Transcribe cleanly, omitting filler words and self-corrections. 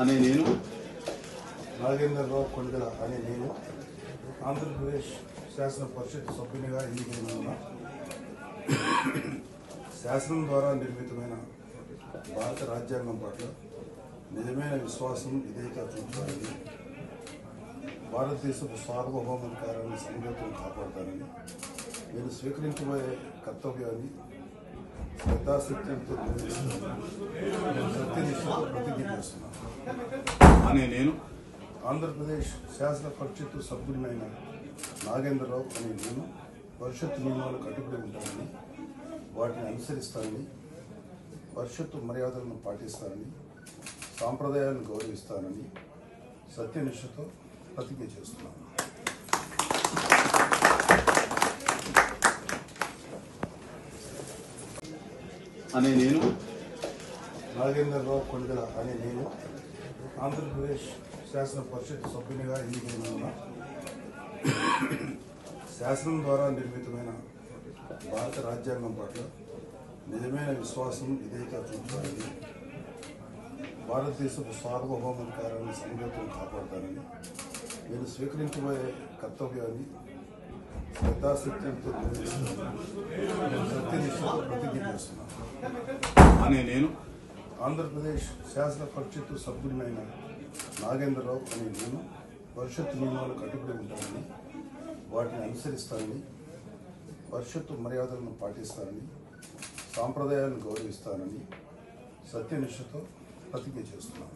అనే నేను నాగేంద్రరావు కొణిదెల అనే నేను ఆంధ్రప్రదేశ్ శాసన పరిషత్ సభ్యునిగా ఎన్నికైన శాసనం ద్వారా నిర్మితమైన భారత రాజ్యాంగం పట్ల నిజమైన విశ్వాసం విధేయత చూపుతానని, భారతదేశపు సార్వభౌమాధికారాన్ని సమగ్రతను కాపాడతానని, నేను స్వీకరించబోయే కర్తవ్యాన్ని శ్రద్ధాశక్తులతో సత్యనిష్టతో ప్రతిజ్ఞ చేస్తున్నాను అనే నేను ఆంధ్రప్రదేశ్ శాసన పరిషత్తు సభ్యుడినైన నాగేంద్రరావు అనే నేను పరిషత్తు నియమాలు కట్టుబడి ఉంటానని, వాటిని అనుసరిస్తానని, పరిషత్తు మర్యాదలను పాటిస్తానని, సాంప్రదాయాలను గౌరవిస్తానని సత్యనిష్టతో ప్రతిజ్ఞ చేస్తున్నాను. అనే నేను నాగేంద్రరావు కొణిదెల అనే నేను ఆంధ్రప్రదేశ్ శాసన పరిషత్ సభ్యునిగా ఎన్నికైన శాసనం ద్వారా నిర్మితమైన భారత రాజ్యాంగం పట్ల నిజమైన విశ్వాసం విధేయత చూపుతానని, భారతదేశపు సార్వభౌమాధికారాన్ని సమగ్రతను కాపాడతానని, నేను స్వీకరించబోయే కర్తవ్యాన్ని శ్రద్ధాశక్తులతో సత్యనిష్టతో ప్రతిజ్ఞ చేస్తున్నాను అనే నేను ఆంధ్రప్రదేశ్ శాసన పరిషత్తు సభ్యుడినైన నాగేంద్రరావు అనే నేను పరిషత్తు నియమాలు కట్టుబడి ఉంటానని, వాటిని అనుసరిస్తానని, పరిషత్తు మర్యాదలను పాటిస్తానని, సాంప్రదాయాలను గౌరవిస్తానని సత్యనిష్టతో ప్రతిజ్ఞ చేస్తున్నాను.